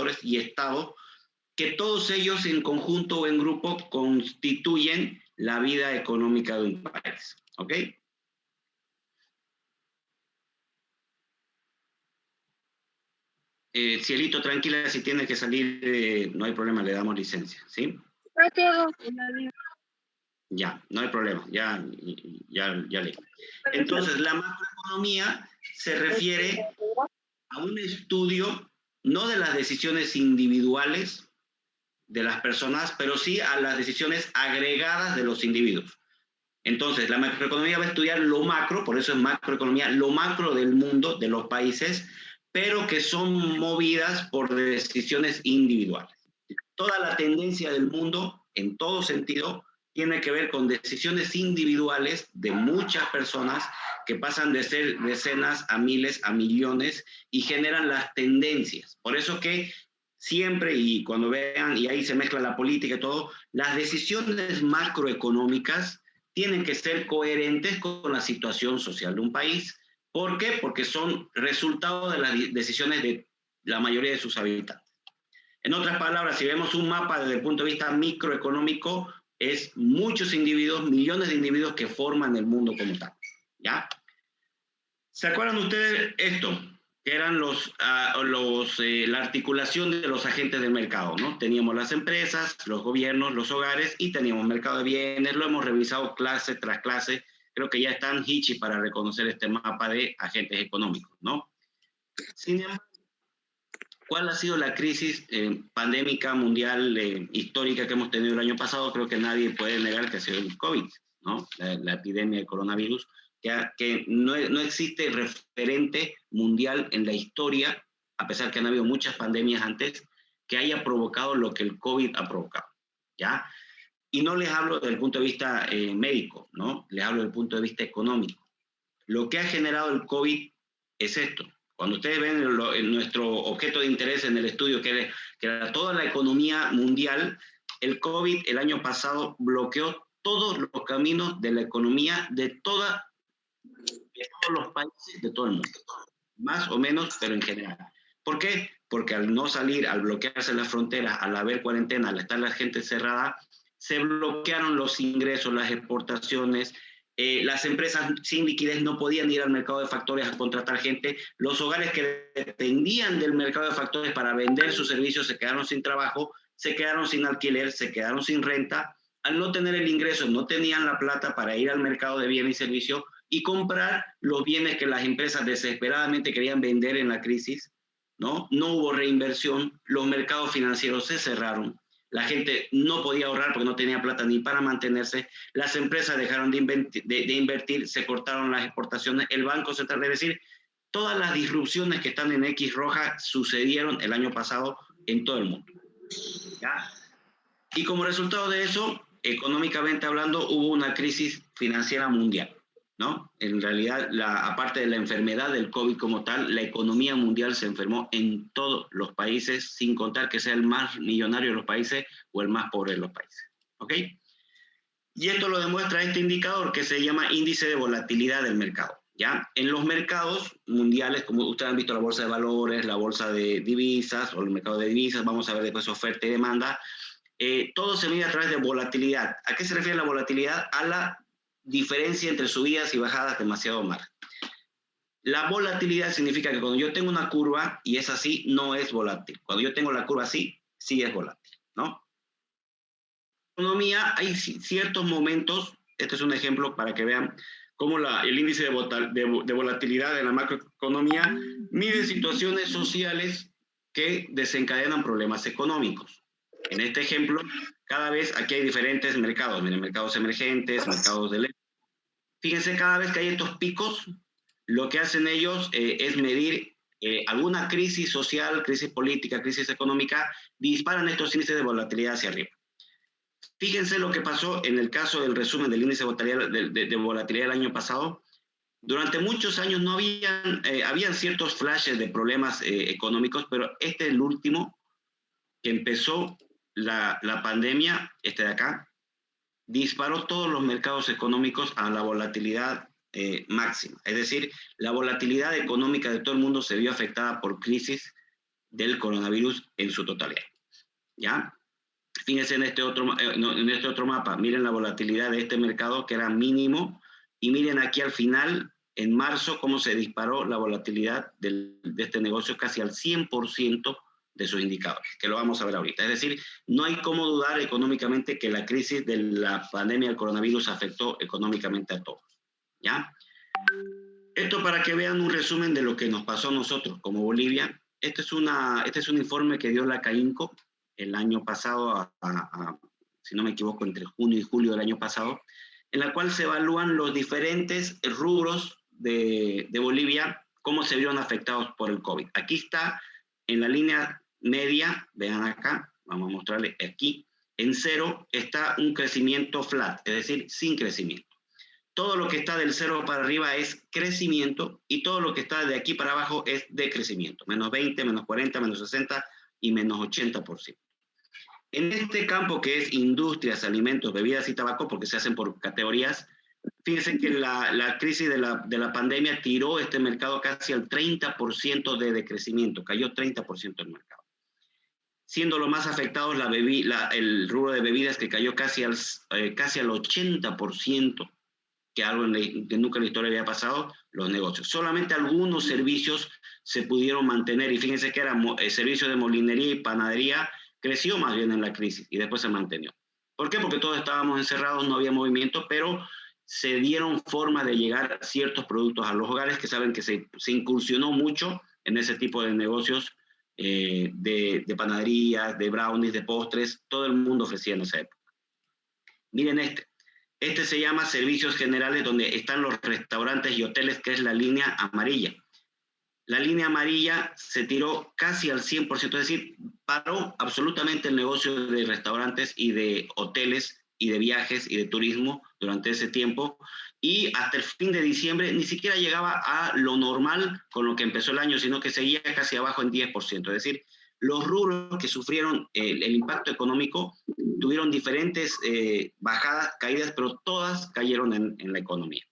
trabajadores y Estado, que todos ellos en conjunto o en grupo constituyen la vida económica de un país. ¿Ok? Cielito, tranquila, si tiene que salir, no hay problema, le damos licencia, ¿sí? Ya, no hay problema, ya leí. Entonces, la macroeconomía se refiere a un estudio, no de las decisiones individuales de las personas, pero sí a las decisiones agregadas de los individuos. Entonces, la macroeconomía va a estudiar lo macro, por eso es macroeconomía, lo macro del mundo, de los países, pero que son movidas por decisiones individuales. Toda la tendencia del mundo, en todo sentido, tiene que ver con decisiones individuales de muchas personas que pasan de ser decenas a miles, a millones y generan las tendencias. Por eso que siempre, y cuando vean, y ahí se mezcla la política y todo, las decisiones macroeconómicas tienen que ser coherentes con la situación social de un país. ¿Por qué? Porque son resultado de las decisiones de la mayoría de sus habitantes. En otras palabras, si vemos un mapa desde el punto de vista microeconómico, es muchos individuos, millones de individuos que forman el mundo como tal. ¿Ya? ¿Se acuerdan ustedes esto? Que eran la articulación de los agentes del mercado, ¿no? Teníamos las empresas, los gobiernos, los hogares y teníamos mercado de bienes. Lo hemos revisado clase tras clase. Creo que ya están hichi para reconocer este mapa de agentes económicos, ¿no? Sin embargo, ¿cuál ha sido la crisis pandémica mundial histórica que hemos tenido el año pasado? Creo que nadie puede negar que ha sido el COVID, ¿no? La epidemia del coronavirus, que no existe referente mundial en la historia, a pesar que han habido muchas pandemias antes, que haya provocado lo que el COVID ha provocado, ¿ya? Y no les hablo desde el punto de vista médico, ¿no? Les hablo desde el punto de vista económico. Lo que ha generado el COVID es esto. Cuando ustedes ven en nuestro objeto de interés en el estudio, que era toda la economía mundial, el COVID el año pasado bloqueó todos los caminos de la economía de todos los países de todo el mundo. Más o menos, pero en general. ¿Por qué? Porque al no salir, al bloquearse las fronteras, al haber cuarentena, al estar la gente cerrada, se bloquearon los ingresos, las exportaciones. Las empresas sin liquidez no podían ir al mercado de factores a contratar gente. Los hogares que dependían del mercado de factores para vender sus servicios se quedaron sin trabajo, se quedaron sin alquiler, se quedaron sin renta. Al no tener el ingreso, no tenían la plata para ir al mercado de bienes y servicios y comprar los bienes que las empresas desesperadamente querían vender en la crisis, ¿no? No hubo reinversión, los mercados financieros se cerraron. La gente no podía ahorrar porque no tenía plata ni para mantenerse. Las empresas dejaron de invertir, se cortaron las exportaciones. El Banco Central, es decir, todas las disrupciones que están en X roja sucedieron el año pasado en todo el mundo. ¿Ya? Y como resultado de eso, económicamente hablando, hubo una crisis financiera mundial, ¿no? En realidad, aparte de la enfermedad del COVID como tal, la economía mundial se enfermó en todos los países, sin contar que sea el más millonario de los países o el más pobre de los países, ¿ok? Y esto lo demuestra este indicador que se llama índice de volatilidad del mercado, ¿ya? En los mercados mundiales, como ustedes han visto la bolsa de valores, la bolsa de divisas o el mercado de divisas, vamos a ver después oferta y demanda, todo se mide a través de volatilidad. ¿A qué se refiere la volatilidad? A la diferencia entre subidas y bajadas demasiado margen. La volatilidad significa que cuando yo tengo una curva y es así, no es volátil. Cuando yo tengo la curva así, sí es volátil, ¿no? En la economía hay ciertos momentos, este es un ejemplo para que vean cómo el índice de volatilidad de la macroeconomía mide situaciones sociales que desencadenan problemas económicos. En este ejemplo, cada vez aquí hay diferentes mercados, miren, mercados emergentes, mercados de... Fíjense, cada vez que hay estos picos, lo que hacen ellos es medir alguna crisis social, crisis política, crisis económica, disparan estos índices de volatilidad hacia arriba. Fíjense lo que pasó en el caso del resumen del índice de volatilidad del año pasado. Durante muchos años no habían ciertos flashes de problemas económicos, pero este es el último que empezó la pandemia, este de acá, disparó todos los mercados económicos a la volatilidad máxima. Es decir, la volatilidad económica de todo el mundo se vio afectada por crisis del coronavirus en su totalidad. ¿Ya? Fíjense en este otro mapa, miren la volatilidad de este mercado que era mínimo, y miren aquí al final, en marzo, cómo se disparó la volatilidad de este negocio casi al 100% de sus indicadores, que lo vamos a ver ahorita. Es decir, no hay cómo dudar económicamente que la crisis de la pandemia del coronavirus afectó económicamente a todos. ¿Ya? Esto para que vean un resumen de lo que nos pasó a nosotros como Bolivia. Este es un informe que dio la CAINCO el año pasado, si no me equivoco, entre junio y julio del año pasado, en la cual se evalúan los diferentes rubros de Bolivia, cómo se vieron afectados por el COVID. Aquí está, en la línea media, vean acá, vamos a mostrarles aquí, en cero está un crecimiento flat, es decir, sin crecimiento. Todo lo que está del cero para arriba es crecimiento y todo lo que está de aquí para abajo es decrecimiento, menos 20, menos 40, menos 60 y menos 80%. En este campo que es industrias, alimentos, bebidas y tabaco, porque se hacen por categorías, fíjense que la crisis de la pandemia tiró este mercado casi al 30% de decrecimiento, cayó 30% el mercado. Siendo lo más afectados el rubro de bebidas, que cayó casi al 80%, que algo que nunca en la historia había pasado, los negocios. Solamente algunos servicios se pudieron mantener, y fíjense que eran servicios de molinería y panadería, creció más bien en la crisis y después se mantenió. ¿Por qué? Porque todos estábamos encerrados, no había movimiento, pero se dieron forma de llegar ciertos productos a los hogares, que saben que se incursionó mucho en ese tipo de negocios de panaderías, de brownies, de postres, todo el mundo ofrecía en esa época. Miren este se llama servicios generales, donde están los restaurantes y hoteles, que es la línea amarilla. La línea amarilla se tiró casi al 100%, es decir, paró absolutamente el negocio de restaurantes y de hoteles y de viajes y de turismo durante ese tiempo, y hasta el fin de diciembre ni siquiera llegaba a lo normal con lo que empezó el año, sino que seguía casi abajo en 10%. Es decir, los rubros que sufrieron el impacto económico tuvieron diferentes bajadas, caídas, pero todas cayeron en la economía.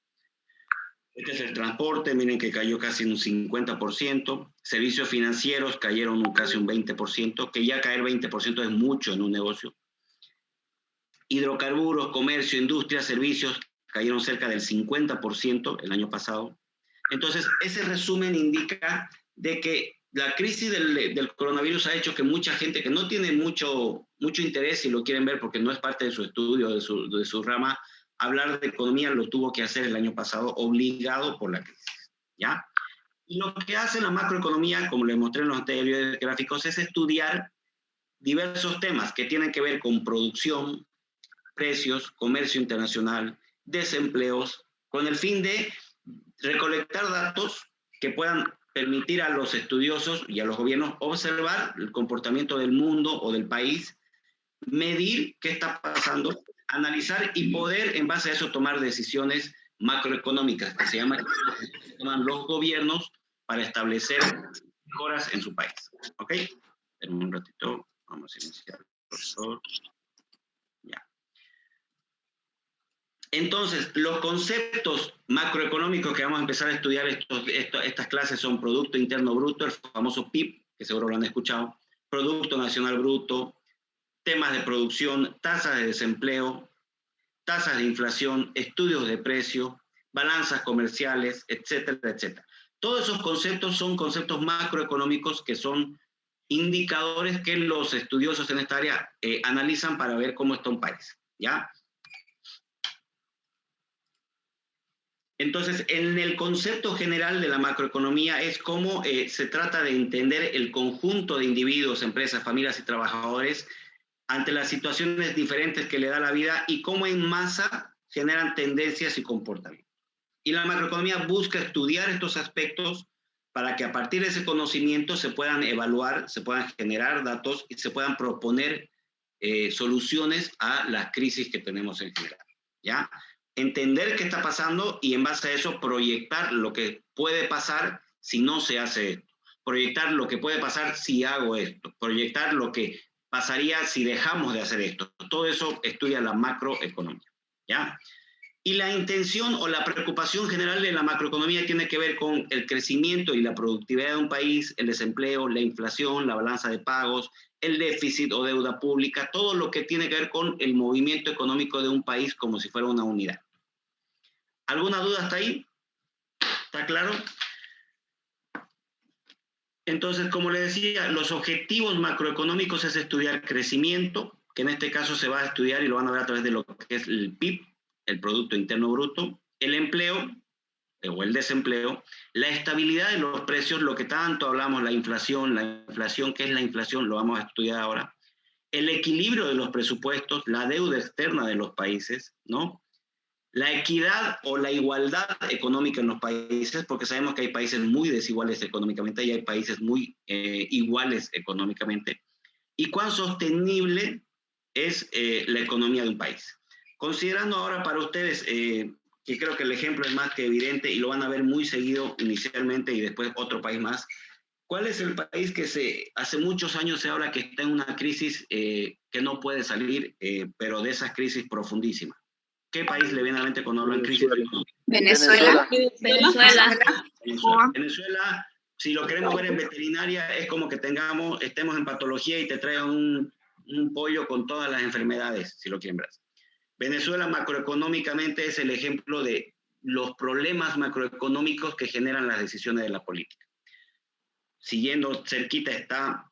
Este es el transporte, miren que cayó casi un 50%, servicios financieros cayeron casi un 20%, que ya caer 20% es mucho en un negocio. Hidrocarburos, comercio, industria, servicios cayeron cerca del 50% el año pasado. Entonces, ese resumen indica de que la crisis del coronavirus ha hecho que mucha gente que no tiene mucho interés, si lo quieren ver porque no es parte de su estudio, de su rama, hablar de economía lo tuvo que hacer el año pasado, obligado por la crisis, ¿ya? Y lo que hace la macroeconomía, como les mostré en los anteriores gráficos, es estudiar diversos temas que tienen que ver con producción, precios, comercio internacional, desempleos, con el fin de recolectar datos que puedan permitir a los estudiosos y a los gobiernos observar el comportamiento del mundo o del país, medir qué está pasando, analizar y poder en base a eso tomar decisiones macroeconómicas, que se llaman los gobiernos, para establecer mejoras en su país. ¿Ok? Esperen un ratito, vamos a iniciar, por favor. Ya. Entonces, los conceptos macroeconómicos que vamos a empezar a estudiar estas clases son Producto Interno Bruto, el famoso PIB, que seguro lo han escuchado, Producto Nacional Bruto, temas de producción, tasas de desempleo, tasas de inflación, estudios de precio, balanzas comerciales, etcétera, etcétera. Todos esos conceptos son conceptos macroeconómicos que son indicadores que los estudiosos en esta área analizan para ver cómo está un país, ¿ya? Entonces, en el concepto general de la macroeconomía es cómo se trata de entender el conjunto de individuos, empresas, familias y trabajadores ante las situaciones diferentes que le da la vida y cómo en masa generan tendencias y comportamientos. Y la macroeconomía busca estudiar estos aspectos para que a partir de ese conocimiento se puedan evaluar, se puedan generar datos y se puedan proponer soluciones a las crisis que tenemos en general, ¿ya? Entender qué está pasando y en base a eso proyectar lo que puede pasar si no se hace esto, proyectar lo que puede pasar si hago esto, proyectar lo que pasaría si dejamos de hacer esto. Todo eso estudia la macroeconomía, ¿ya? Y la intención o la preocupación general de la macroeconomía tiene que ver con el crecimiento y la productividad de un país, el desempleo, la inflación, la balanza de pagos, el déficit o deuda pública, todo lo que tiene que ver con el movimiento económico de un país como si fuera una unidad. ¿Alguna duda hasta ahí? ¿Está claro? Entonces, como le decía, los objetivos macroeconómicos es estudiar crecimiento, que en este caso se va a estudiar y lo van a ver a través de lo que es el PIB, el Producto Interno Bruto, el empleo o el desempleo, la estabilidad de los precios, lo que tanto hablamos, la inflación, ¿qué es la inflación? Lo vamos a estudiar ahora. El equilibrio de los presupuestos, la deuda externa de los países, ¿no? La equidad o la igualdad económica en los países, porque sabemos que hay países muy desiguales económicamente y hay países muy iguales económicamente. Y cuán sostenible es la economía de un país. Considerando ahora para ustedes, que creo que el ejemplo es más que evidente y lo van a ver muy seguido inicialmente y después otro país más, ¿cuál es el país que hace muchos años se habla que está en una crisis que no puede salir, pero de esas crisis profundísimas? ¿Qué país le viene a la mente cuando hablan crisis económica? Venezuela. Venezuela, si lo queremos ver en veterinaria, es como que estemos en patología y te traigan un pollo con todas las enfermedades, si lo quieren ver. Venezuela macroeconómicamente es el ejemplo de los problemas macroeconómicos que generan las decisiones de la política. Siguiendo cerquita está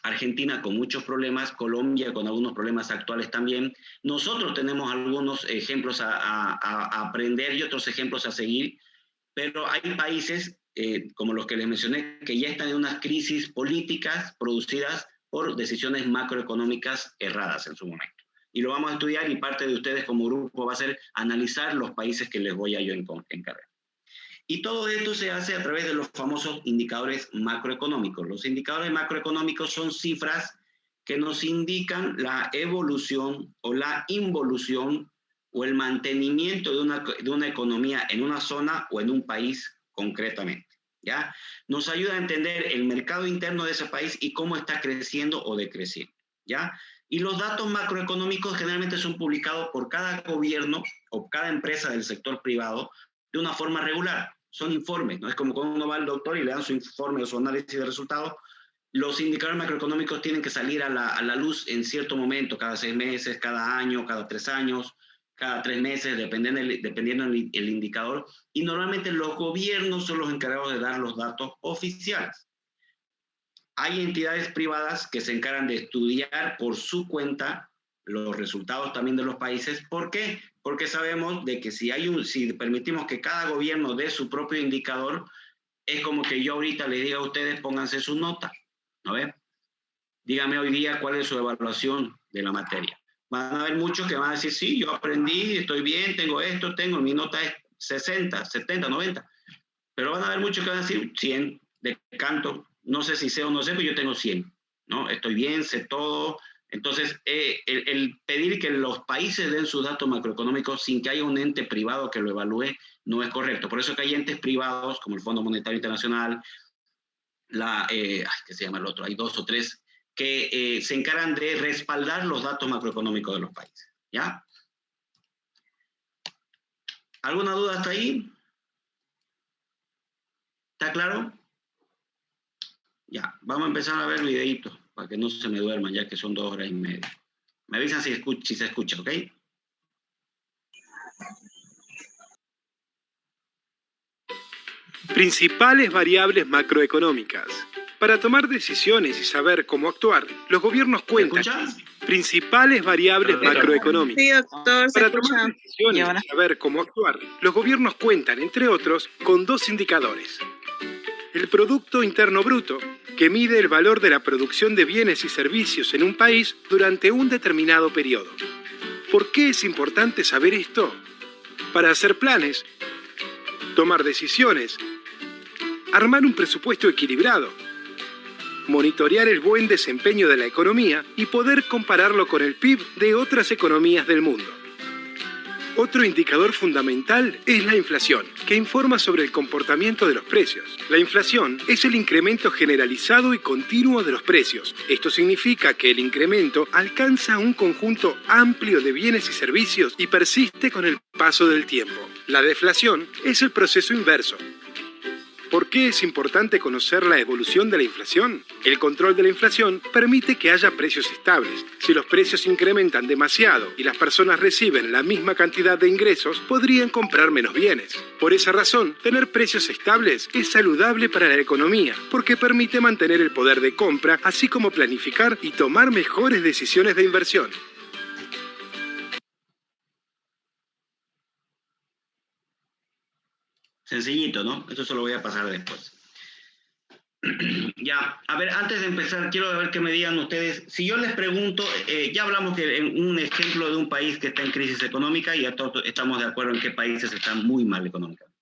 Argentina con muchos problemas, Colombia con algunos problemas actuales también. Nosotros tenemos algunos ejemplos a aprender y otros ejemplos a seguir, pero hay países, como los que les mencioné, que ya están en unas crisis políticas producidas por decisiones macroeconómicas erradas en su momento. Y lo vamos a estudiar y parte de ustedes como grupo va a ser analizar los países que les voy a yo encargar. Y todo esto se hace a través de los famosos indicadores macroeconómicos. Los indicadores macroeconómicos son cifras que nos indican la evolución o la involución o el mantenimiento de una economía en una zona o en un país concretamente, ¿ya? Nos ayuda a entender el mercado interno de ese país y cómo está creciendo o decreciendo, ¿ya? Y los datos macroeconómicos generalmente son publicados por cada gobierno o cada empresa del sector privado de una forma regular. Son informes, no es como cuando uno va al doctor y le dan su informe o su análisis de resultados. Los indicadores macroeconómicos tienen que salir a la luz en cierto momento, cada 6 meses, cada año, cada 3 años, cada 3 meses, dependiendo el indicador. Y normalmente los gobiernos son los encargados de dar los datos oficiales. Hay entidades privadas que se encargan de estudiar por su cuenta los resultados también de los países. ¿Por qué? Porque sabemos de que si permitimos que cada gobierno dé su propio indicador, es como que yo ahorita les diga a ustedes, pónganse su nota, ¿no ven? Dígame hoy día cuál es su evaluación de la materia. Van a haber muchos que van a decir, sí, yo aprendí, estoy bien, tengo esto, mi nota es 60, 70, 90. Pero van a haber muchos que van a decir 100 de canto, no sé si sé o no sé, pero yo tengo 100, ¿no? Estoy bien, sé todo. Entonces, el pedir que los países den sus datos macroeconómicos sin que haya un ente privado que lo evalúe no es correcto. Por eso que hay entes privados, como el Fondo Monetario Internacional, ¿qué se llama el otro? Hay 2 o 3 que se encargan de respaldar los datos macroeconómicos de los países, ¿ya? ¿Alguna duda hasta ahí? ¿Está claro? Ya, vamos a empezar a ver videitos para que no se me duerman, ya que son 2 horas y media. Me avisan si se escucha, ¿ok? Principales variables macroeconómicas. Para tomar decisiones y saber cómo actuar, los gobiernos cuentan. ¿Escuchas? Principales variables macroeconómicas. Sí, doctor, se Para escucha. tomar decisiones y saber cómo actuar, los gobiernos cuentan, entre otros, con 2 indicadores. El Producto Interno Bruto, que mide el valor de la producción de bienes y servicios en un país durante un determinado periodo. ¿Por qué es importante saber esto? Para hacer planes, tomar decisiones, armar un presupuesto equilibrado, monitorear el buen desempeño de la economía y poder compararlo con el PIB de otras economías del mundo. Otro indicador fundamental es la inflación, que informa sobre el comportamiento de los precios. La inflación es el incremento generalizado y continuo de los precios. Esto significa que el incremento alcanza un conjunto amplio de bienes y servicios y persiste con el paso del tiempo. La deflación es el proceso inverso. ¿Por qué es importante conocer la evolución de la inflación? El control de la inflación permite que haya precios estables. Si los precios incrementan demasiado y las personas reciben la misma cantidad de ingresos, podrían comprar menos bienes. Por esa razón, tener precios estables es saludable para la economía, porque permite mantener el poder de compra, así como planificar y tomar mejores decisiones de inversión. Sencillito, ¿no? Eso se lo voy a pasar después. Ya, a ver, antes de empezar, quiero ver que me digan ustedes, si yo les pregunto, ya hablamos que en un ejemplo de un país que está en crisis económica y ya todos estamos de acuerdo en qué países están muy mal económicamente.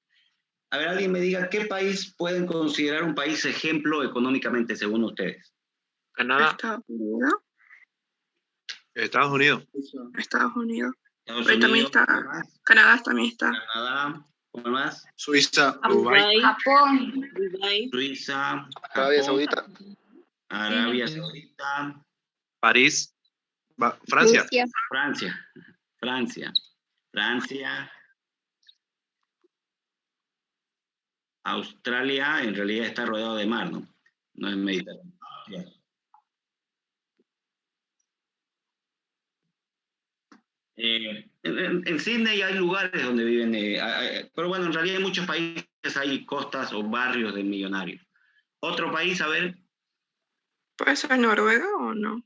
A ver, alguien me diga, ¿qué país pueden considerar un país ejemplo económicamente según ustedes? Canadá. Estados Unidos. Estados Unidos. Estados Unidos. Estados Pero también Unidos, está, ¿qué más? Canadá también está. Canadá, ¿cómo más? Suiza. Dubái, Japón, Dubái, Suiza, Arabia Japón, Saudita, Arabia Saudita, París. Francia. Rusia, Francia, Australia, en realidad está rodeado de mar, ¿no? No es Mediterráneo. Ya. En Sydney hay lugares donde viven, pero bueno, en realidad en muchos países hay costas o barrios de millonarios. Otro país, a ver, ¿Puede ser Noruega o no?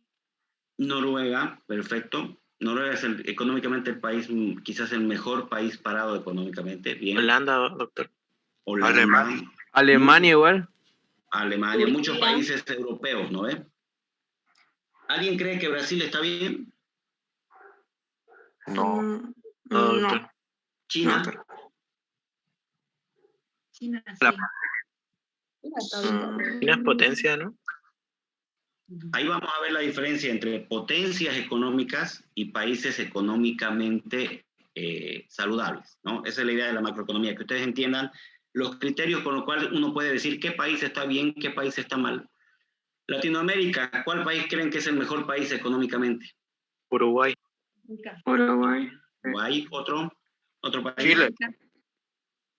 Noruega, perfecto. Noruega es económicamente el país, quizás el mejor país parado económicamente. Bien. Holanda, doctor. Holanda, Alemania igual. Alemania, Turquía. muchos países europeos, ¿no ve? ¿Alguien cree que Brasil está bien? no, No. doctor. China, No. China, La- sí. Mira, todavía. China es potencia, ¿no? ahí vamos a ver la diferencia entre potencias económicas y países económicamente saludables, ¿no? Esa es la idea de la macroeconomía, que ustedes entiendan los criterios con los cuales uno puede decir qué país está bien, qué país está mal. Latinoamérica, ¿cuál país creen que es el mejor país económicamente? Uruguay. Uruguay. Uruguay, otro país. Chile.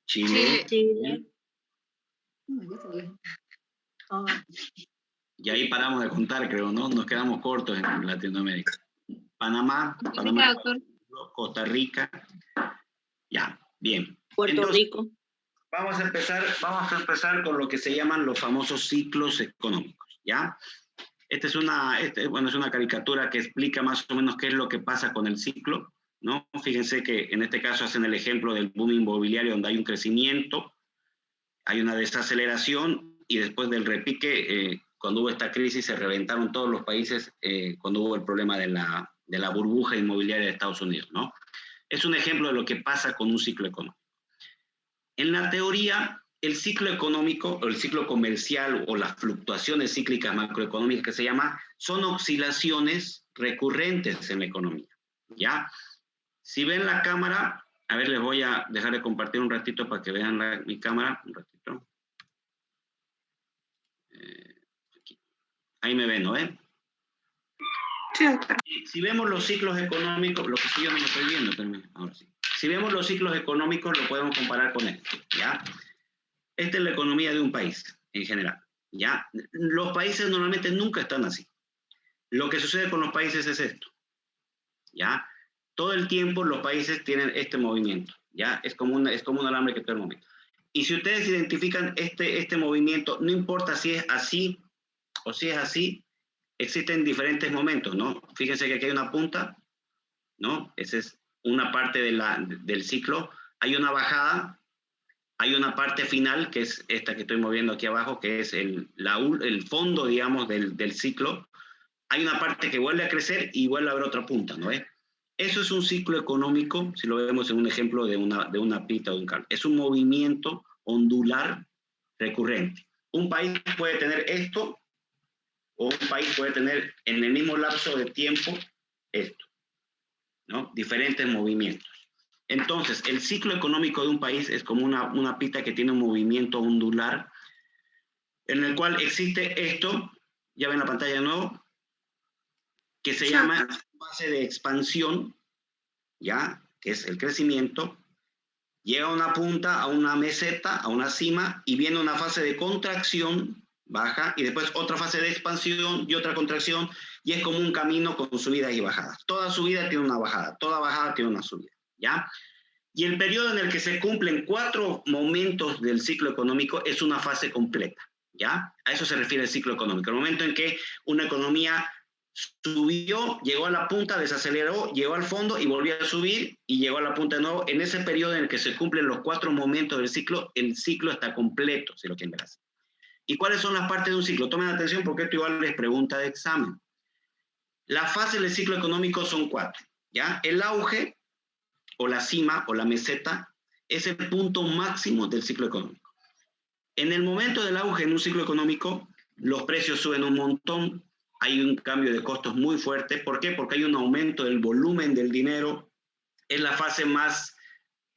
Chile. Chile. Y ahí paramos de contar, creo, ¿no? Nos quedamos cortos en Latinoamérica. Panamá, Doctor. Costa Rica. Ya, bien. Puerto Entonces, Rico. vamos a empezar con lo que se llaman los famosos ciclos económicos, ¿ya? Esta es una caricatura que explica más o menos qué es lo que pasa con el ciclo, ¿no? Fíjense que en este caso hacen el ejemplo del boom inmobiliario donde hay un crecimiento, hay una desaceleración y después del repique, cuando hubo esta crisis se reventaron todos los países cuando hubo el problema de la burbuja inmobiliaria de Estados Unidos, ¿no? Es un ejemplo de lo que pasa con un ciclo económico. En la teoría, el ciclo económico o el ciclo comercial o las fluctuaciones cíclicas macroeconómicas que se llama, son oscilaciones recurrentes en la economía, ¿ya? Si ven la cámara, a ver, les voy a dejar de compartir un ratito para que vean mi cámara, un ratito. Aquí. Ahí me ven, ¿no? Sí, está. Si vemos los ciclos económicos, lo que sí yo no lo estoy viendo, pero ahora sí. Si vemos los ciclos económicos, lo podemos comparar con esto, ¿ya? Esta es la economía de un país, en general, ¿ya? Los países normalmente nunca están así. Lo que sucede con los países es esto, ¿ya? Todo el tiempo los países tienen este movimiento, ¿ya? Es como un alambre que todo el momento. Y si ustedes identifican este movimiento, no importa si es así o si es así, existen diferentes momentos, ¿no? Fíjense que aquí hay una punta, ¿no? Esa es una parte del ciclo. Hay una bajada, hay una parte final, que es esta que estoy moviendo aquí abajo, que es el fondo, digamos, del ciclo. Hay una parte que vuelve a crecer y vuelve a haber otra punta, ¿no? Eso es un ciclo económico, si lo vemos en un ejemplo de una pita o de un cable. Es un movimiento ondular recurrente. Un país puede tener esto, o un país puede tener en el mismo lapso de tiempo esto, ¿no? Diferentes movimientos. Entonces, el ciclo económico de un país es como una pista que tiene un movimiento ondular, en el cual existe esto, ya ven la pantalla de nuevo, que se llama fase de expansión, ¿ya? Que es el crecimiento. Llega a una punta, a una meseta, a una cima, y viene una fase de contracción, baja, y después otra fase de expansión y otra contracción, y es como un camino con subidas y bajadas. Toda subida tiene una bajada, toda bajada tiene una subida, ¿ya? Y el periodo en el que se cumplen 4 momentos del ciclo económico es una fase completa, ¿ya? A eso se refiere el ciclo económico. El momento en que una economía subió, llegó a la punta, desaceleró, llegó al fondo y volvió a subir y llegó a la punta de nuevo. En ese periodo en el que se cumplen los 4 momentos del ciclo, el ciclo está completo, si lo quieren ver así. ¿Y cuáles son las partes de un ciclo? Tomen atención porque esto igual les pregunta de examen. Las fases del ciclo económico son 4, ¿ya? El auge, o la cima, o la meseta, es el punto máximo del ciclo económico. En el momento del auge en un ciclo económico, los precios suben un montón, hay un cambio de costos muy fuerte. ¿Por qué? Porque hay un aumento del volumen del dinero. Es la fase más,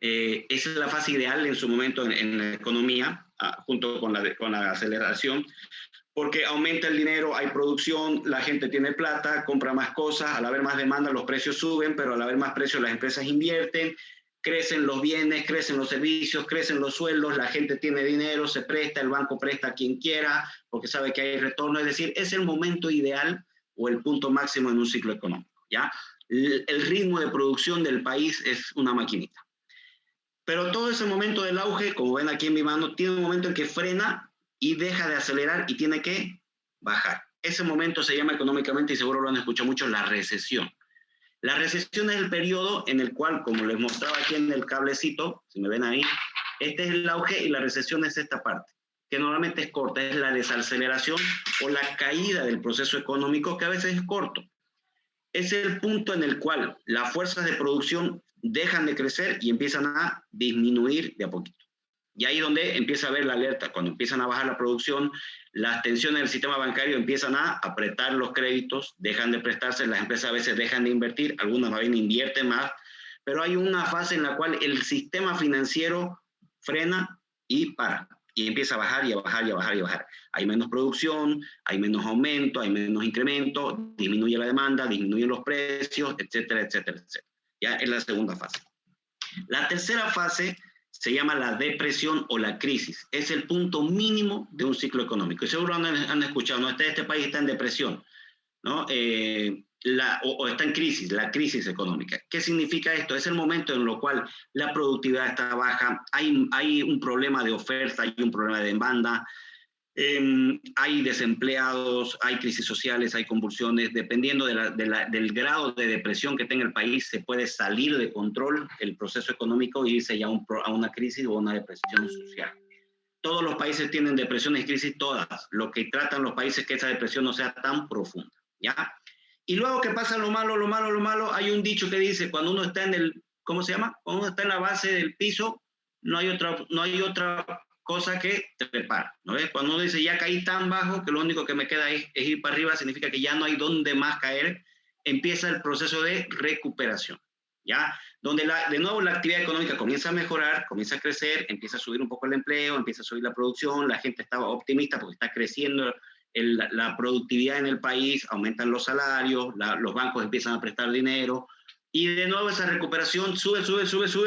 es la fase ideal en su momento en la economía, junto con la aceleración, porque aumenta el dinero, hay producción, la gente tiene plata, compra más cosas, al haber más demanda los precios suben, pero al haber más precios las empresas invierten, crecen los bienes, crecen los servicios, crecen los sueldos, la gente tiene dinero, se presta, el banco presta a quien quiera, porque sabe que hay retorno. Es decir, es el momento ideal o el punto máximo en un ciclo económico, ¿ya? El ritmo de producción del país es una maquinita. Pero todo ese momento del auge, como ven aquí en mi mano, tiene un momento en que frena y deja de acelerar y tiene que bajar. Ese momento se llama económicamente, y seguro lo han escuchado mucho, la recesión. La recesión es el periodo en el cual, como les mostraba aquí en el cablecito, si me ven ahí, este es el auge y la recesión es esta parte, que normalmente es corta, es la desaceleración o la caída del proceso económico, que a veces es corto. Es el punto en el cual las fuerzas de producción dejan de crecer y empiezan a disminuir de a poquito. Y ahí es donde empieza a ver la alerta. Cuando empiezan a bajar la producción, las tensiones del sistema bancario empiezan a apretar los créditos, dejan de prestarse, las empresas a veces dejan de invertir, algunas más bien invierten más, pero hay una fase en la cual el sistema financiero frena y para, y empieza a bajar y a bajar y a bajar y a bajar. Hay menos producción, hay menos aumento, hay menos incremento, disminuye la demanda, disminuyen los precios, etcétera, etcétera, etcétera. Ya es la segunda fase. La tercera fase se llama la depresión o la crisis. Es el punto mínimo de un ciclo económico. Y seguro han escuchado, ¿no? Este país está en depresión, ¿no? O está en crisis, la crisis económica. ¿Qué significa esto? Es el momento en el cual la productividad está baja, hay un problema de oferta, hay un problema de demanda, hay desempleados, hay crisis sociales, hay convulsiones. Dependiendo del grado de depresión que tenga el país, se puede salir de control el proceso económico y irse ya a una crisis o una depresión social. Todos los países tienen depresiones y crisis, todas. Lo que tratan los países es que esa depresión no sea tan profunda, ¿ya? Y luego que pasa lo malo, hay un dicho que dice, cuando uno está en el, ¿cómo se llama? Cuando uno está en la base del piso, no hay otra cosa que trepar, ¿no ves? Cuando uno dice, ya caí tan bajo que lo único que me queda es ir para arriba, significa que ya no hay dónde más caer, empieza el proceso de recuperación, ¿ya? Donde de nuevo la actividad económica comienza a mejorar, comienza a crecer, empieza a subir un poco el empleo, empieza a subir la producción, la gente estaba optimista porque está creciendo la productividad en el país, aumentan los salarios, los bancos empiezan a prestar dinero, y de nuevo esa recuperación sube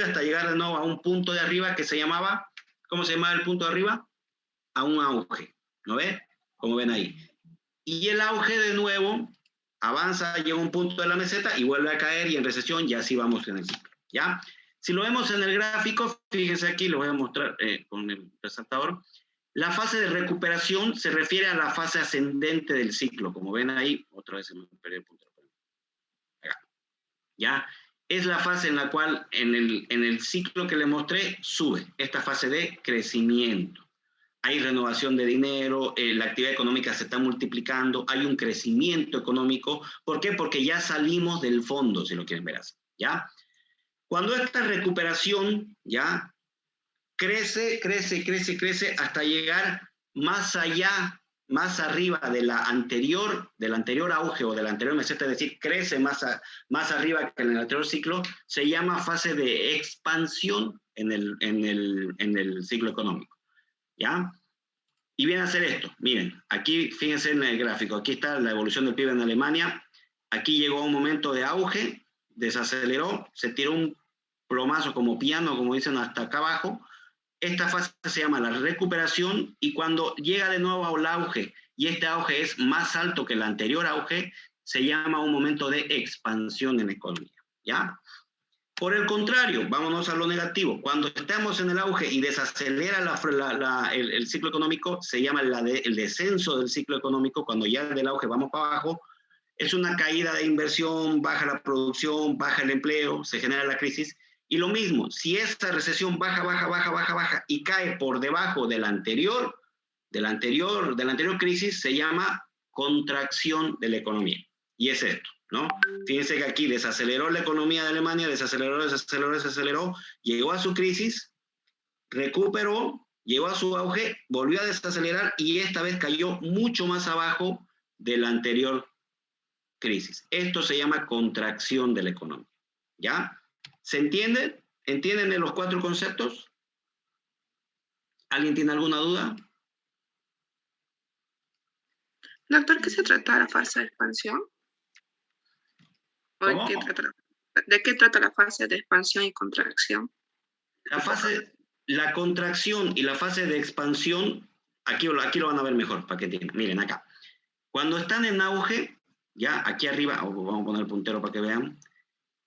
hasta llegar de nuevo a un punto de arriba que se llamaba, ¿cómo se llamaba el punto de arriba? A un auge, ¿no ves? Como ven ahí. Y el auge de nuevo avanza, llega a un punto de la meseta y vuelve a caer, y en recesión ya así vamos en el ciclo, ¿ya? Si lo vemos en el gráfico, fíjense aquí, lo voy a mostrar con el resaltador. La fase de recuperación se refiere a la fase ascendente del ciclo, como ven ahí, otra vez se me perdió el punto. Acá. ¿Ya? Es la fase en la cual en el ciclo que les mostré sube, esta fase de crecimiento. Hay renovación de dinero, la actividad económica se está multiplicando, hay un crecimiento económico. ¿Por qué? Porque ya salimos del fondo, si lo quieren ver así, ¿ya? Cuando esta recuperación, ¿ya? Crece hasta llegar más allá más arriba del anterior auge o del anterior meseta, es decir, crece más arriba que en el anterior ciclo, se llama fase de expansión en el ciclo económico, ¿ya? Y viene a hacer esto, miren, aquí fíjense en el gráfico, aquí está la evolución del PIB en Alemania, aquí llegó a un momento de auge, desaceleró, se tiró un plomazo como piano, como dicen, hasta acá abajo. Esta fase se llama la recuperación y cuando llega de nuevo al auge y este auge es más alto que el anterior auge, se llama un momento de expansión en la economía, ¿ya? Por el contrario, vámonos a lo negativo. Cuando estamos en el auge y desacelera el ciclo económico, se llama el descenso del ciclo económico. Cuando ya del auge vamos para abajo, es una caída de inversión, baja la producción, baja el empleo, se genera la crisis. Y lo mismo, si esta recesión baja y cae por debajo de la anterior crisis, se llama contracción de la economía. Y es esto, ¿no? Fíjense que aquí desaceleró la economía de Alemania, desaceleró, llegó a su crisis, recuperó, llegó a su auge, volvió a desacelerar y esta vez cayó mucho más abajo de la anterior crisis. Esto se llama contracción de la economía, ¿ya? ¿Se entiende? ¿Entienden los 4 conceptos? ¿Alguien tiene alguna duda? Doctor, ¿qué se trata la fase de expansión? ¿O ¿Cómo? ¿De qué trata la fase de expansión y contracción? La contracción y la fase de expansión, aquí lo van a ver mejor para que entiendan. Miren acá. Cuando están en auge, ya aquí arriba, vamos a poner el puntero para que vean.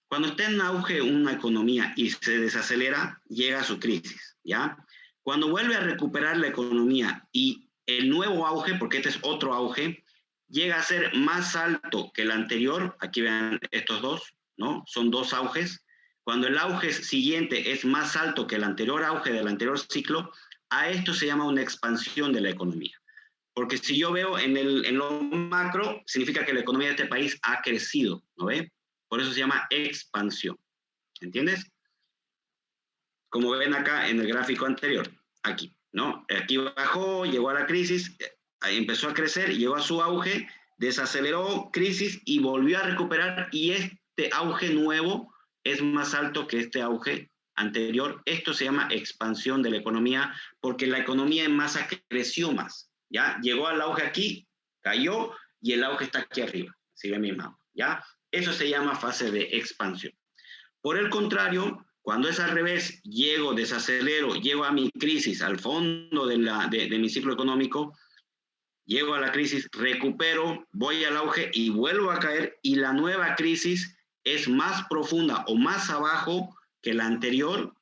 Cuando está en auge una economía y se desacelera, llega a su crisis, ¿ya? Cuando vuelve a recuperar la economía y el nuevo auge, porque este es otro auge, llega a ser más alto que el anterior, aquí vean estos dos, ¿no? Son 2 auges. Cuando el auge siguiente es más alto que el anterior auge del anterior ciclo, a esto se llama una expansión de la economía. Porque si yo veo en lo macro, significa que la economía de este país ha crecido, ¿no ve? Por eso se llama expansión. ¿Entiendes? Como ven acá en el gráfico anterior, aquí, ¿no? Aquí bajó, llegó a la crisis, empezó a crecer, llegó a su auge, desaceleró, crisis y volvió a recuperar y este auge nuevo es más alto que este auge anterior. Esto se llama expansión de la economía porque la economía en masa creció más, ¿ya? Llegó al auge aquí, cayó y el auge está aquí arriba. Sigue mi mano, ¿ya? Eso se llama fase de expansión. Por el contrario, cuando es al revés, desacelero, llego a mi crisis, al fondo de mi ciclo económico, llego a la crisis, recupero, voy al auge y vuelvo a caer y la nueva crisis es más profunda o más abajo que la anterior,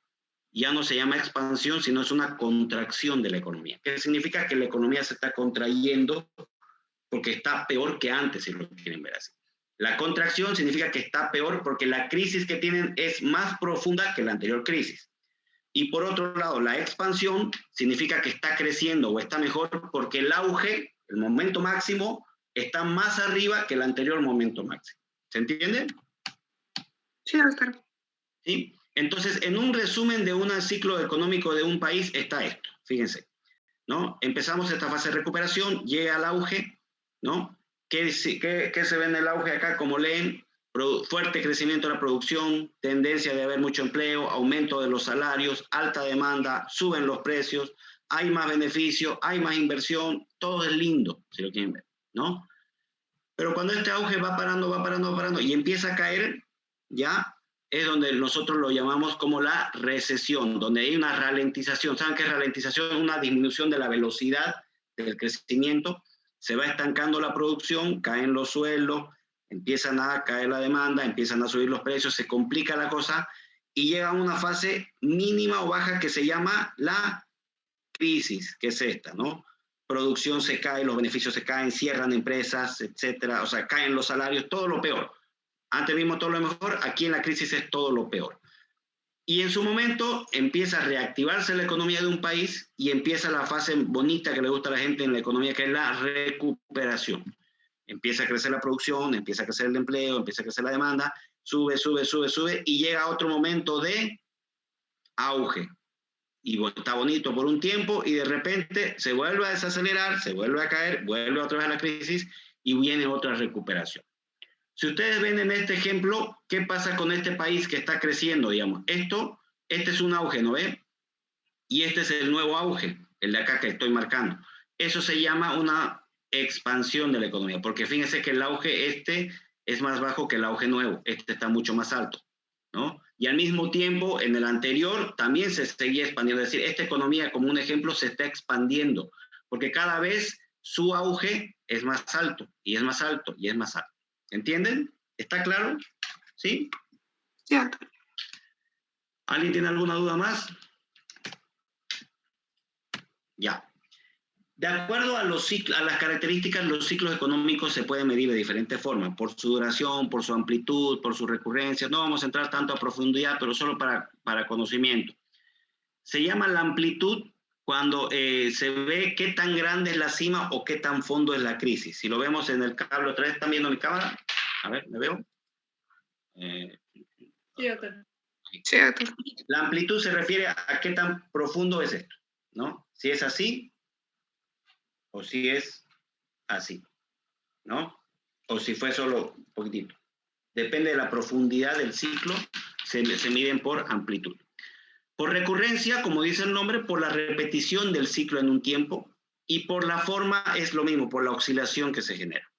ya no se llama expansión, sino es una contracción de la economía. ¿Qué significa? Que la economía se está contrayendo porque está peor que antes, si lo quieren ver así. La contracción significa que está peor porque la crisis que tienen es más profunda que la anterior crisis. Y por otro lado, la expansión significa que está creciendo o está mejor porque el auge, el momento máximo, está más arriba que el anterior momento máximo. ¿Se entiende? Sí, doctor. ¿Sí? Entonces, en un resumen de un ciclo económico de un país está esto. Fíjense, ¿no? Empezamos esta fase de recuperación, llega al auge, ¿no? ¿Qué se ve en el auge acá? Como leen, fuerte crecimiento de la producción, tendencia de haber mucho empleo, aumento de los salarios, alta demanda, suben los precios, hay más beneficio, hay más inversión, todo es lindo, si lo quieren ver, ¿no? Pero cuando este auge va parando y empieza a caer, ya es donde nosotros lo llamamos como la recesión, donde hay una ralentización. ¿Saben qué es ralentización? Una disminución de la velocidad del crecimiento. Se va estancando la producción, caen los sueldos, empiezan a caer la demanda, empiezan a subir los precios, se complica la cosa y llega a una fase mínima o baja que se llama la crisis, que es esta, ¿no? Producción se cae, los beneficios se caen, cierran empresas, etcétera, o sea, caen los salarios, todo lo peor. Antes vimos todo lo mejor, aquí en la crisis es todo lo peor. Y en su momento empieza a reactivarse la economía de un país y empieza la fase bonita que le gusta a la gente en la economía, que es la recuperación. Empieza a crecer la producción, empieza a crecer el empleo, empieza a crecer la demanda, sube y llega a otro momento de auge. y está bonito por un tiempo y de repente se vuelve a desacelerar, se vuelve a caer, vuelve otra vez a la crisis y viene otra recuperación. Si ustedes ven en este ejemplo, ¿qué pasa con este país que está creciendo, digamos? Este es un auge, ¿no ve? Y este es el nuevo auge, el de acá que estoy marcando. Eso se llama una expansión de la economía, porque fíjense que el auge este es más bajo que el auge nuevo, este está mucho más alto, ¿no? Y al mismo tiempo, en el anterior también se seguía expandiendo, es decir, esta economía, como un ejemplo, se está expandiendo, porque cada vez su auge es más alto, y es más alto, y es más alto. ¿Entienden? ¿Está claro? ¿Sí? Cierto. ¿Alguien tiene alguna duda más? Ya. De acuerdo a las características, los ciclos económicos se pueden medir de diferentes formas, por su duración, por su amplitud, por su recurrencia. No vamos a entrar tanto a profundidad, pero solo para conocimiento. Se llama la amplitud cuando se ve qué tan grande es la cima o qué tan fondo es la crisis. Si lo vemos en el cable otra vez, ¿están viendo mi cámara? A ver, ¿me veo? Sí, doctor. Cierto. La amplitud se refiere a qué tan profundo es esto, ¿no? Si es así o si es así, ¿no? O si fue solo un poquitito. Depende de la profundidad del ciclo, se miden por amplitud. Por recurrencia, como dice el nombre, por la repetición del ciclo en un tiempo, y por la forma es lo mismo, por la oscilación que se genera.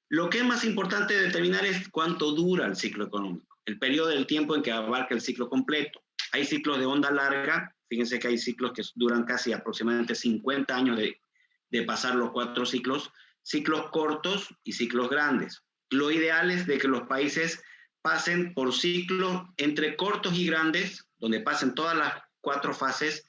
Lo que es más importante determinar es cuánto dura el ciclo económico, el periodo del tiempo en que abarca el ciclo completo. Hay ciclos de onda larga, fíjense que hay ciclos que duran casi aproximadamente 50 años de pasar los 4 ciclos, ciclos cortos y ciclos grandes. Lo ideal es de que los países pasen por ciclos entre cortos y grandes, donde pasen todas las 4 fases,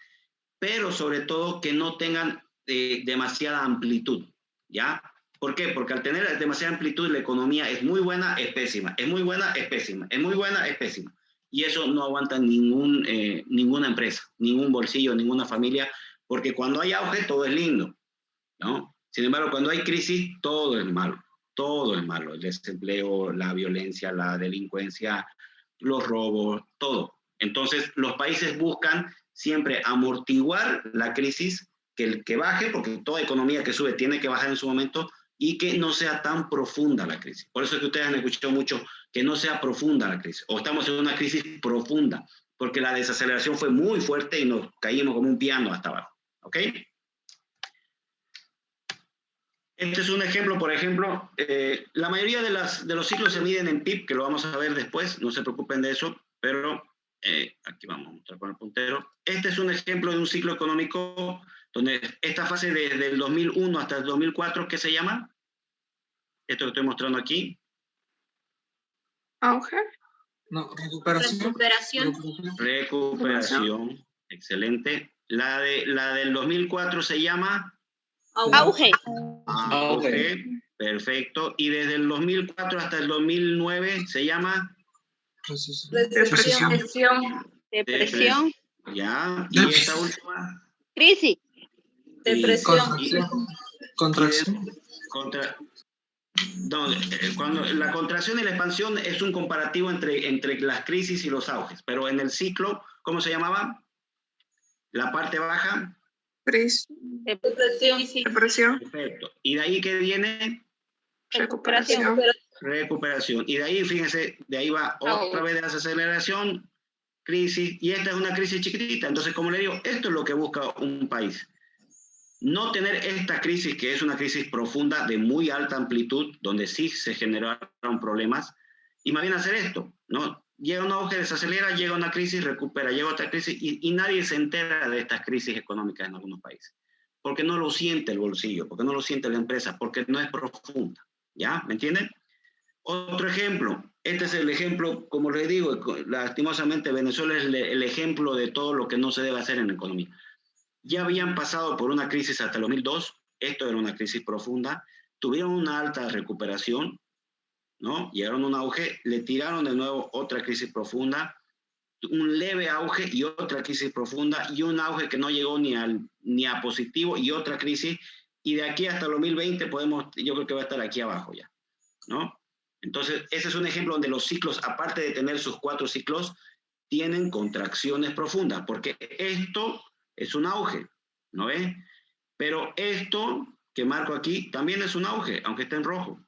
pero sobre todo que no tengan demasiada amplitud, ¿ya? ¿Por qué? Porque al tener demasiada amplitud la economía es muy buena, es pésima, es muy buena, es pésima, es muy buena, es pésima. Y eso no aguanta ninguna empresa, ningún bolsillo, ninguna familia, porque cuando hay auge todo es lindo, ¿no? Sin embargo, cuando hay crisis todo es malo, el desempleo, la violencia, la delincuencia, los robos, todo. Entonces, los países buscan siempre amortiguar la crisis, que baje, porque toda economía que sube tiene que bajar en su momento, y que no sea tan profunda la crisis. Por eso es que ustedes han escuchado mucho que no sea profunda la crisis, o estamos en una crisis profunda, porque la desaceleración fue muy fuerte y nos caímos como un piano hasta abajo. ¿Ok? Este es un ejemplo, por ejemplo, la mayoría de los ciclos se miden en PIB, que lo vamos a ver después, no se preocupen de eso, pero aquí vamos a mostrar con el puntero. Este es un ejemplo de un ciclo económico donde esta fase desde el 2001 hasta el 2004, ¿qué se llama? Esto que estoy mostrando aquí. Auge. No, recuperación. Recuperación, excelente. La del 2004 se llama... Auge. Auge, perfecto. Y desde el 2004 hasta el 2009 se llama... Depresión. Ya. Y esta última... Crisis. Contracción. Cuando la contracción y la expansión es un comparativo entre las crisis y los auges, pero en el ciclo, ¿cómo se llamaba? La parte baja. Depresión. Perfecto. ¿Y de ahí qué viene? Recuperación. Y de ahí, fíjense, de ahí va otra vez de desaceleración, crisis, y esta es una crisis chiquitita. Entonces, como le digo, esto es lo que busca un país. No tener esta crisis, que es una crisis profunda de muy alta amplitud, donde sí se generaron problemas, y más bien hacer esto, ¿no? Llega un auge, desacelera, llega una crisis, recupera, llega otra crisis, y nadie se entera de estas crisis económicas en algunos países, porque no lo siente el bolsillo, porque no lo siente la empresa, porque no es profunda, ¿ya? ¿Me entienden? Otro ejemplo, este es el ejemplo, como les digo, lastimosamente Venezuela es el ejemplo de todo lo que no se debe hacer en la economía. Ya habían pasado por una crisis hasta el 2002, esto era una crisis profunda, tuvieron una alta recuperación, ¿no? Llegaron a un auge, le tiraron de nuevo otra crisis profunda, un leve auge y otra crisis profunda, y un auge que no llegó ni a positivo y otra crisis, y de aquí hasta el 2020 yo creo que va a estar aquí abajo ya, ¿no? Entonces, ese es un ejemplo donde los ciclos, aparte de tener sus 4 ciclos, tienen contracciones profundas, porque esto es un auge, ¿no ves? Pero esto que marco aquí también es un auge, aunque esté en rojo,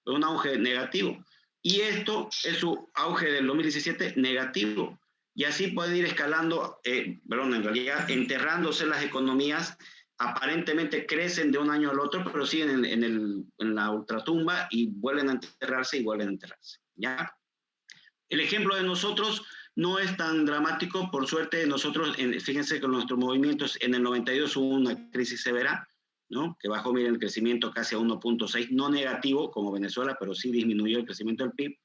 es un auge negativo. Y esto es su auge del 2017 negativo. Y así puede ir escalando, en realidad enterrándose las economías, aparentemente crecen de un año al otro, pero siguen en la ultratumba y vuelven a enterrarse y vuelven a enterrarse, ¿ya? El ejemplo de nosotros no es tan dramático, por suerte nosotros, fíjense que nuestros movimientos en el 92 hubo una crisis severa, ¿no? Que bajó, miren, el crecimiento casi a 1.6, no negativo como Venezuela, pero sí disminuyó el crecimiento del PIB.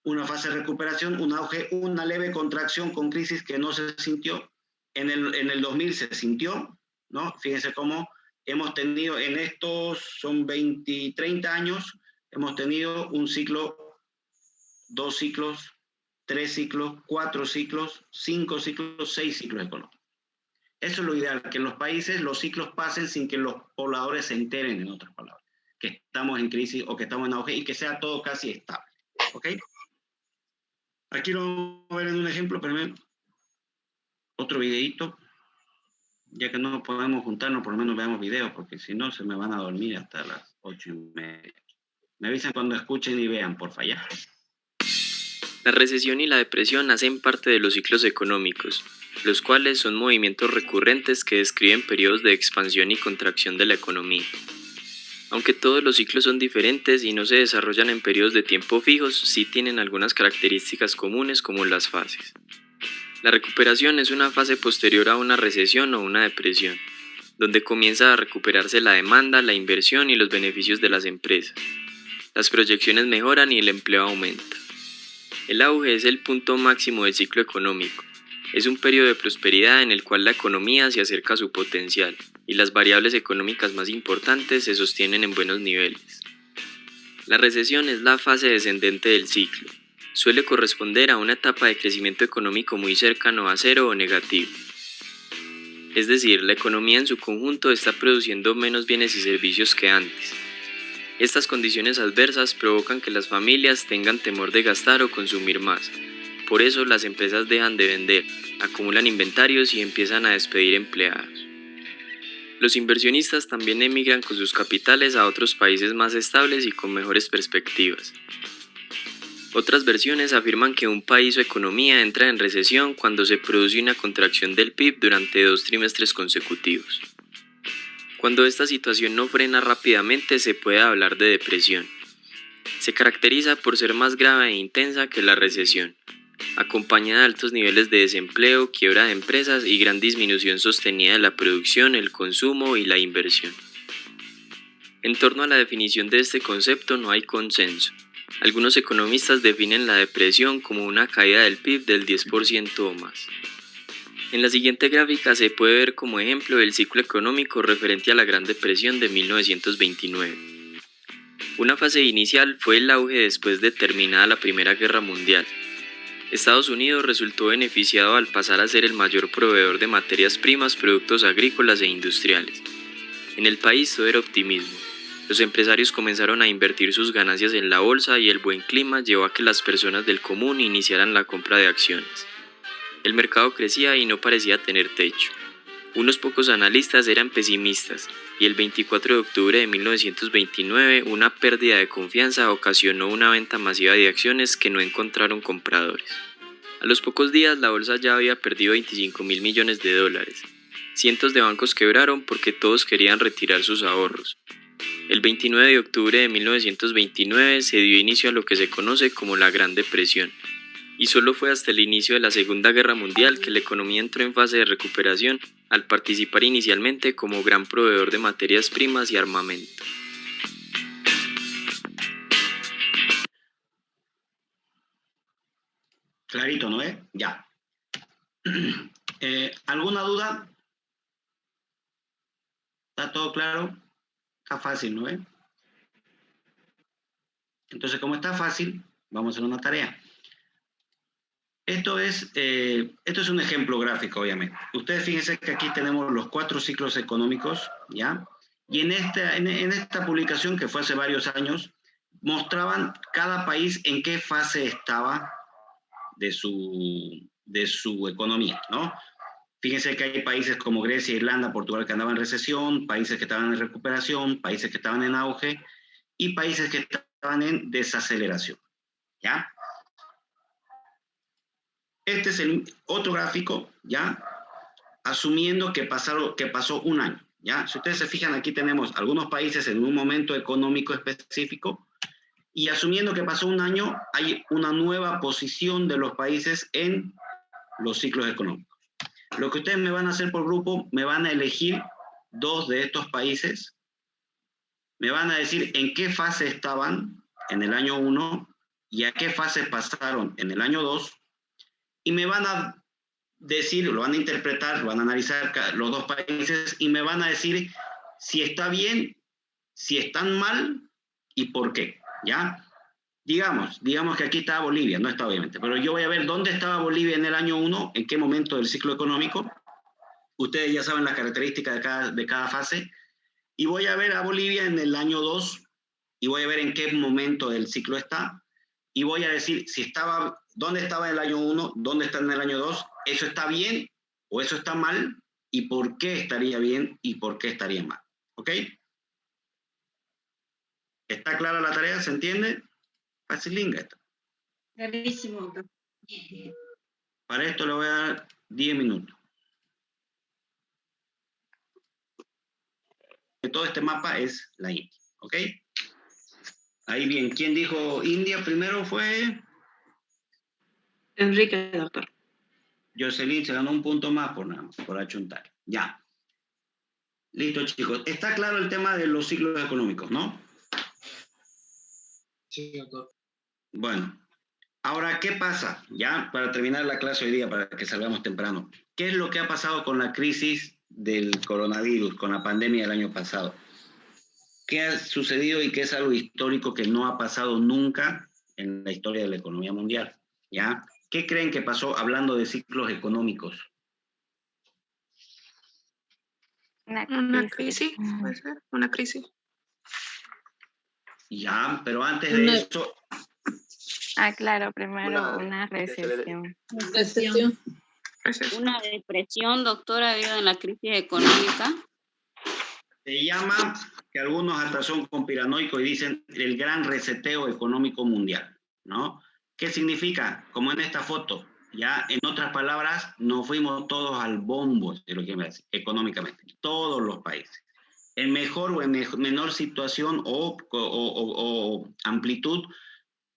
Una fase de recuperación, un auge, una leve contracción con crisis que no se sintió. En el 2000 se sintió, ¿no? Fíjense cómo hemos tenido en estos, son 20, 30 años, hemos tenido un ciclo, 2 ciclos, 3 ciclos, 4 ciclos, 5 ciclos, 6 ciclos económicos. Eso es lo ideal, que en los países los ciclos pasen sin que los pobladores se enteren, en otras palabras, que estamos en crisis o que estamos en auge y que sea todo casi estable. ¿Ok? Aquí lo vamos a ver en un ejemplo, pero otro videito, ya que no podemos juntarnos, por lo menos veamos videos, porque si no se me van a dormir hasta las 8:30. Me avisan cuando escuchen y vean, por fallar. La recesión y la depresión hacen parte de los ciclos económicos, los cuales son movimientos recurrentes que describen periodos de expansión y contracción de la economía. Aunque todos los ciclos son diferentes y no se desarrollan en periodos de tiempo fijos, sí tienen algunas características comunes como las fases. La recuperación es una fase posterior a una recesión o una depresión, donde comienza a recuperarse la demanda, la inversión y los beneficios de las empresas. Las proyecciones mejoran y el empleo aumenta. El auge es el punto máximo del ciclo económico. Es un periodo de prosperidad en el cual la economía se acerca a su potencial y las variables económicas más importantes se sostienen en buenos niveles. La recesión es la fase descendente del ciclo. Suele corresponder a una etapa de crecimiento económico muy cercano a cero o negativo. Es decir, la economía en su conjunto está produciendo menos bienes y servicios que antes. Estas condiciones adversas provocan que las familias tengan temor de gastar o consumir más. Por eso las empresas dejan de vender, acumulan inventarios y empiezan a despedir empleados. Los inversionistas también emigran con sus capitales a otros países más estables y con mejores perspectivas. Otras versiones afirman que un país o economía entra en recesión cuando se produce una contracción del PIB durante 2 trimestres consecutivos. Cuando esta situación no frena rápidamente, se puede hablar de depresión. Se caracteriza por ser más grave e intensa que la recesión, acompañada de altos niveles de desempleo, quiebra de empresas y gran disminución sostenida de la producción, el consumo y la inversión. En torno a la definición de este concepto no hay consenso. Algunos economistas definen la depresión como una caída del PIB del 10% o más. En la siguiente gráfica se puede ver como ejemplo el ciclo económico referente a la Gran Depresión de 1929. Una fase inicial fue el auge después de terminada la Primera Guerra Mundial. Estados Unidos resultó beneficiado al pasar a ser el mayor proveedor de materias primas, productos agrícolas e industriales. En el país todo era optimismo. Los empresarios comenzaron a invertir sus ganancias en la bolsa y el buen clima llevó a que las personas del común iniciaran la compra de acciones. El mercado crecía y no parecía tener techo. Unos pocos analistas eran pesimistas y el 24 de octubre de 1929 una pérdida de confianza ocasionó una venta masiva de acciones que no encontraron compradores. A los pocos días la bolsa ya había perdido $25.000 millones. Cientos de bancos quebraron porque todos querían retirar sus ahorros. El 29 de octubre de 1929 se dio inicio a lo que se conoce como la Gran Depresión, y solo fue hasta el inicio de la Segunda Guerra Mundial que la economía entró en fase de recuperación al participar inicialmente como gran proveedor de materias primas y armamento. Clarito, ¿no es? Ya. ¿Alguna duda? ¿Está todo claro? Está fácil, ¿no es? Entonces, como está fácil, vamos a hacer una tarea. Esto es un ejemplo gráfico, obviamente. Ustedes fíjense que aquí tenemos los 4 ciclos económicos, ¿ya? Y en esta publicación, que fue hace varios años, mostraban cada país en qué fase estaba de de su economía, ¿no? Fíjense que hay países como Grecia, Irlanda, Portugal que andaban en recesión, países que estaban en recuperación, países que estaban en auge y países que estaban en desaceleración, ¿ya? Este es el otro gráfico, ¿ya? Asumiendo que pasó un año, ¿ya? Si ustedes se fijan, aquí tenemos algunos países en un momento económico específico y asumiendo que pasó un año, hay una nueva posición de los países en los ciclos económicos. Lo que ustedes me van a hacer por grupo, me van a elegir 2 de estos países, me van a decir en qué fase estaban en el año 1 y a qué fase pasaron en el año 2, y me van a decir, lo van a interpretar, lo van a analizar los 2 países y me van a decir si está bien, si están mal y por qué, ¿ya? Digamos que aquí está Bolivia, no está obviamente, pero yo voy a ver dónde estaba Bolivia en el año 1, en qué momento del ciclo económico. Ustedes ya saben las características de cada fase. Y voy a ver a Bolivia en el año 2 y voy a ver en qué momento del ciclo está. Y voy a decir si estaba, dónde estaba en el año 1, dónde está en el año 2, eso está bien o eso está mal y por qué estaría bien y por qué estaría mal. ¿Ok? ¿Está clara la tarea? ¿Se entiende? Facilinga esto. Clarísimo, doctor. Para esto le voy a dar 10 minutos. Todo este mapa es la India, ¿ok? Ahí bien, ¿quién dijo India primero? Fue Enrique, doctor. Jocelyn, se ganó un punto más por achuntar. Ya. Listo, chicos. Está claro el tema de los ciclos económicos, ¿no? Sí, doctor. Bueno, ahora, ¿qué pasa? Ya, para terminar la clase hoy día, para que salgamos temprano. ¿Qué es lo que ha pasado con la crisis del coronavirus, con la pandemia del año pasado? ¿Qué ha sucedido y qué es algo histórico que no ha pasado nunca en la historia de la economía mundial? ¿Ya? ¿Qué creen que pasó hablando de ciclos económicos? Una crisis, puede ser, una crisis. Ya, pero antes de eso, Claro, primero una recesión. Recesión. Una depresión, doctora, debido a la crisis económica. se llama, que algunos hasta son conspiranoicos y dicen, el gran reseteo económico mundial, ¿no? ¿Qué significa? Como en esta foto, ya, en otras palabras, nos fuimos todos al bombo, si lo quieren decir, económicamente, todos los países. En mejor o en menor situación o amplitud,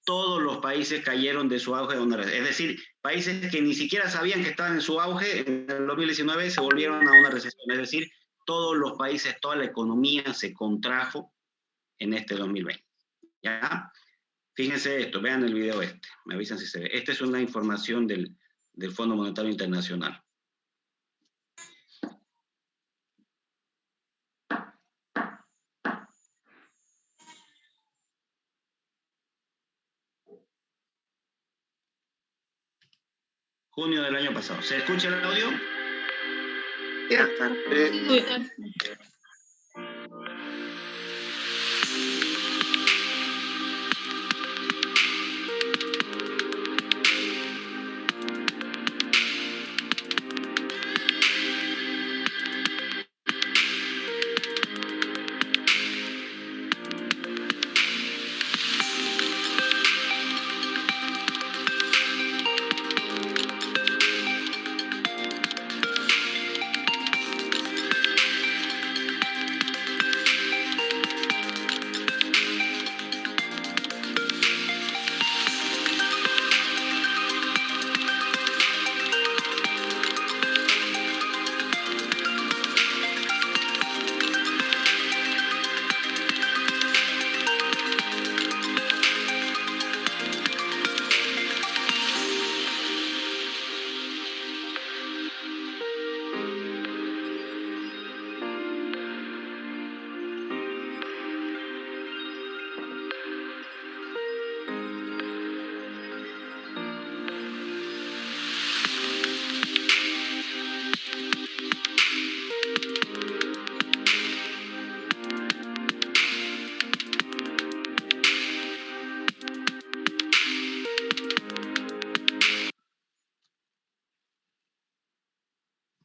todos los países cayeron de su auge. Es decir, países que ni siquiera sabían que estaban en su auge en el 2019 se volvieron a una recesión. Es decir, todos los países, toda la economía se contrajo en este 2020. ¿Ya? Fíjense esto, vean el video este, me avisan si se ve. Esta es una información del Fondo Monetario Internacional. Junio del año pasado. ¿Se escucha el audio? Sí, doctor.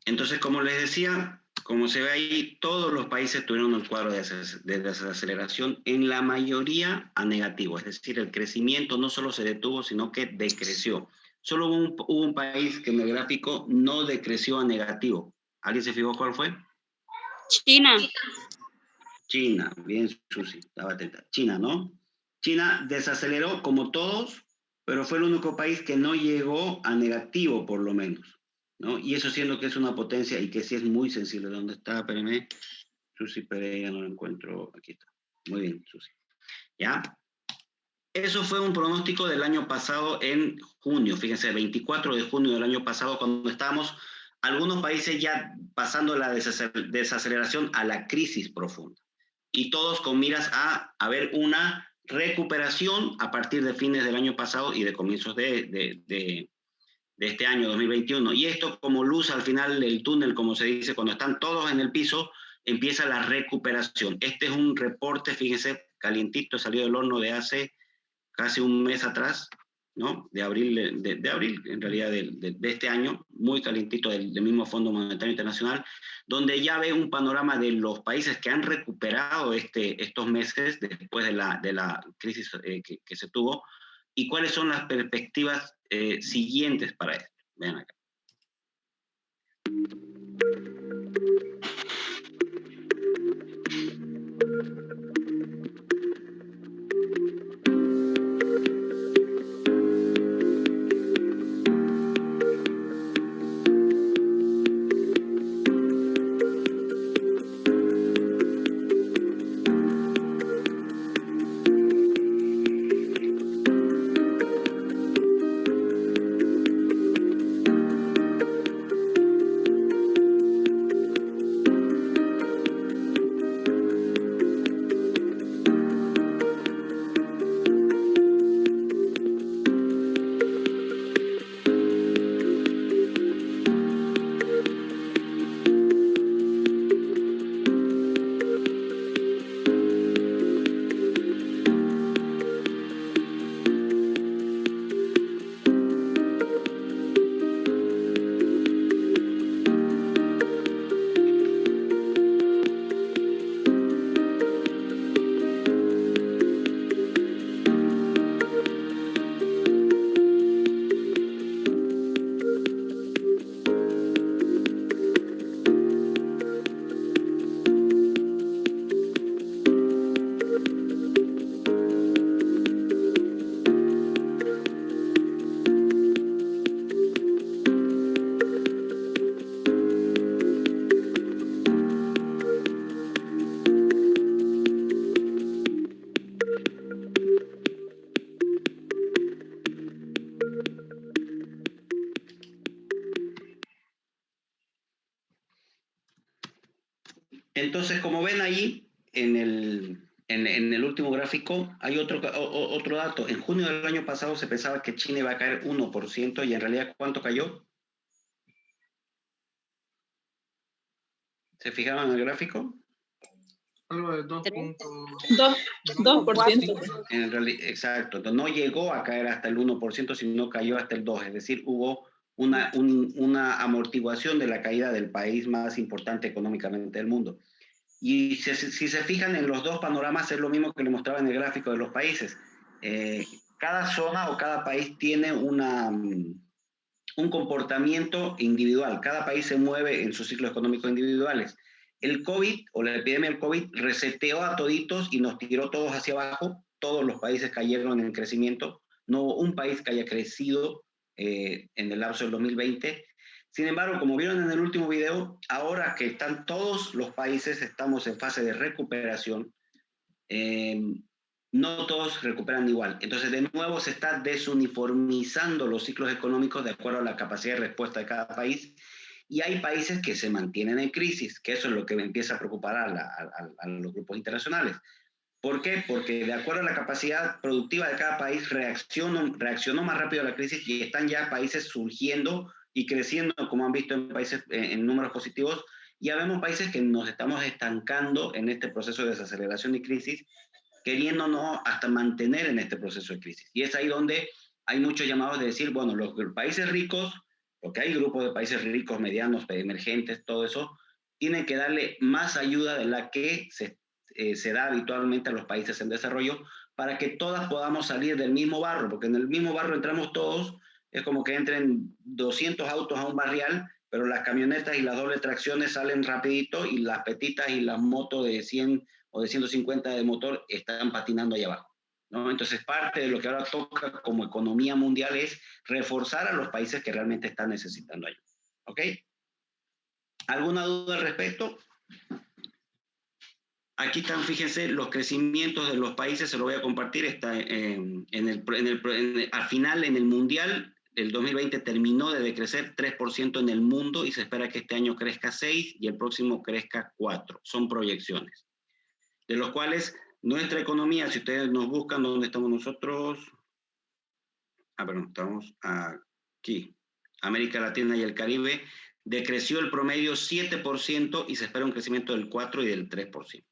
Entonces, como les decía, como se ve ahí, todos los países tuvieron un cuadro de desaceleración, en la mayoría a negativo, es decir, el crecimiento no solo se detuvo, sino que decreció. Solo hubo un país que en el gráfico no decreció a negativo. ¿Alguien se fijó cuál fue? China. China, bien, Susi, estaba atenta. China, ¿no? China desaceleró como todos, pero fue el único país que no llegó a negativo, por lo menos, ¿no? Y eso siendo que es una potencia y que sí es muy sensible. ¿Dónde está? Espérenme. Susi Pereira, no lo encuentro. Aquí está. Muy bien, Susi. ¿Ya? Eso fue un pronóstico del año pasado en junio. Fíjense, 24 de junio del año pasado, cuando estábamos algunos países ya pasando la desaceleración a la crisis profunda. Y todos con miras a ver una recuperación a partir de fines del año pasado y de comienzos de este año 2021. Y esto como luz al final del túnel, como se dice, cuando están todos en el piso, empieza la recuperación. Este es un reporte, fíjense, calientito, salió del horno de hace casi un mes atrás, ¿no? De abril, de abril en realidad, de este año, muy calientito del mismo Fondo Monetario Internacional, donde ya ve un panorama de los países que han recuperado estos meses después de la crisis que se tuvo, y cuáles son las perspectivas siguientes para esto. Vean acá. Entonces, como ven ahí, en el último gráfico, hay otro dato. En junio del año pasado se pensaba que China iba a caer 1%, y en realidad, ¿cuánto cayó? ¿Se fijaron en el gráfico? Algo de 2%. 2%. En realidad, exacto. Entonces, no llegó a caer hasta el 1%, sino cayó hasta el 2%. Es decir, hubo una amortiguación de la caída del país más importante económicamente del mundo. Y si se fijan en los dos panoramas, es lo mismo que le mostraba en el gráfico de los países. Cada zona o cada país tiene un comportamiento individual. Cada país se mueve en sus ciclos económicos individuales. El COVID o la epidemia del COVID reseteó a toditos y nos tiró todos hacia abajo. Todos los países cayeron en crecimiento. No hubo un país que haya crecido en el lapso del 2020. Sin embargo, como vieron en el último video, ahora que están todos los países, estamos en fase de recuperación, no todos recuperan igual. Entonces, de nuevo, se está desuniformizando los ciclos económicos de acuerdo a la capacidad de respuesta de cada país, y hay países que se mantienen en crisis, que eso es lo que me empieza a preocupar a los grupos internacionales. ¿Por qué? Porque de acuerdo a la capacidad productiva de cada país, reaccionó más rápido a la crisis, y están ya países surgiendo y creciendo, como han visto en países en números positivos. Ya vemos países que nos estamos estancando en este proceso de desaceleración y crisis, queriéndonos hasta mantener en este proceso de crisis. Y es ahí donde hay muchos llamados de decir, bueno, los países ricos porque hay grupos de países ricos, medianos, emergentes, todo eso, tienen que darle más ayuda de la que se da habitualmente a los países en desarrollo para que todas podamos salir del mismo barro, porque en el mismo barro entramos todos, es como que entren 200 autos a un barrial, pero las camionetas y las doble tracciones salen rapidito y las petitas y las motos de 100 o de 150 de motor están patinando allá abajo, ¿no? Entonces, parte de lo que ahora toca como economía mundial es reforzar a los países que realmente están necesitando ayuda. ¿Ok? ¿Alguna duda al respecto? Aquí están, fíjense, los crecimientos de los países, se lo voy a compartir, está al final en el mundial, el 2020 terminó de decrecer 3% en el mundo y se espera que este año crezca 6% y el próximo crezca 4%. Son proyecciones. De los cuales nuestra economía, si ustedes nos buscan, ¿dónde estamos nosotros? Perdón, estamos aquí. América Latina y el Caribe, decreció el promedio 7% y se espera un crecimiento del 4% y del 3%.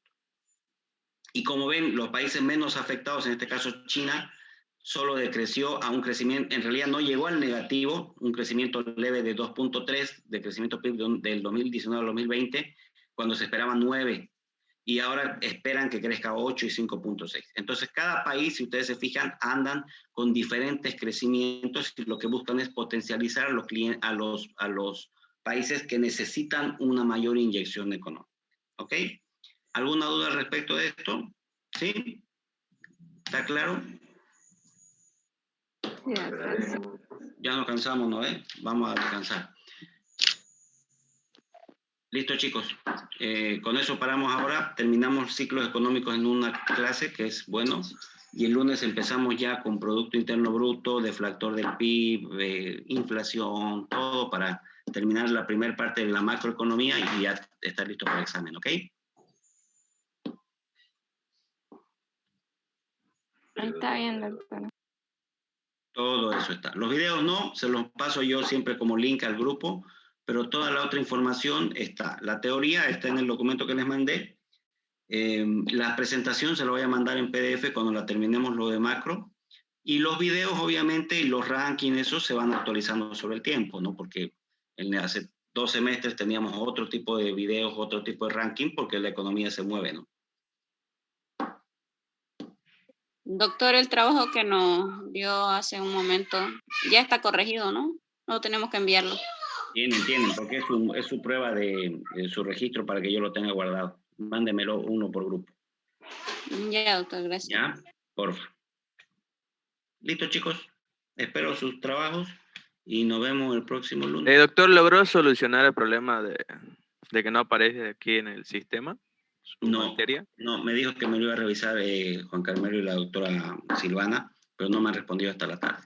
Y como ven, los países menos afectados, en este caso China, solo decreció a un crecimiento, en realidad no llegó al negativo, un crecimiento leve de 2.3% de crecimiento PIB del 2019 al 2020, cuando se esperaban 9%. Y ahora esperan que crezca 8 y 5.6. Entonces, cada país, si ustedes se fijan, andan con diferentes crecimientos y lo que buscan es potencializar a los países que necesitan una mayor inyección económica. ¿Ok? ¿Alguna duda al respecto de esto? ¿Sí? ¿Está claro? Ya nos cansamos, ¿no? Vamos a descansar. Listo, chicos. Con eso paramos ahora. Terminamos ciclos económicos en una clase, que es bueno. Y el lunes empezamos ya con Producto Interno Bruto, deflactor del PIB, inflación, todo para terminar la primera parte de la macroeconomía y ya estar listo para el examen, ¿ok? Está bien, doctora. Todo eso está. Los videos no, se los paso yo siempre como link al grupo, pero toda la otra información está. La teoría está en el documento que les mandé. La presentación se la voy a mandar en PDF cuando la terminemos lo de macro. Y los videos, obviamente, y los rankings, esos se van actualizando sobre el tiempo, ¿no? Porque hace 2 semestres teníamos otro tipo de videos, otro tipo de ranking, porque la economía se mueve, ¿no? Doctor, el trabajo que nos dio hace un momento ya está corregido, ¿no? No tenemos que enviarlo. Tienen, porque es su prueba de su registro para que yo lo tenga guardado. Mándemelo uno por grupo. Ya, doctor, gracias. ¿Ya? Porfa. Listo, chicos. Espero sus trabajos y nos vemos el próximo lunes. Doctor, ¿logró solucionar el problema de que no aparece aquí en el sistema su materia? No, me dijo que me lo iba a revisar Juan Carmelo y la doctora Silvana, pero no me han respondido hasta la tarde.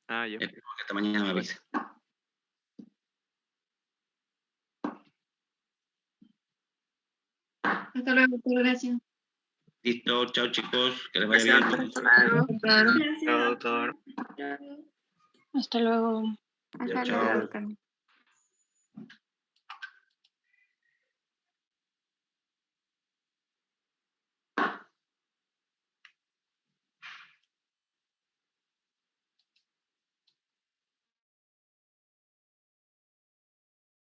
Ya. Espero que esta mañana me avise. Hasta luego, doctor, gracias. Listo, chao chicos, que les vaya bien. Chao, doctor. Hasta luego. Chao. doctor.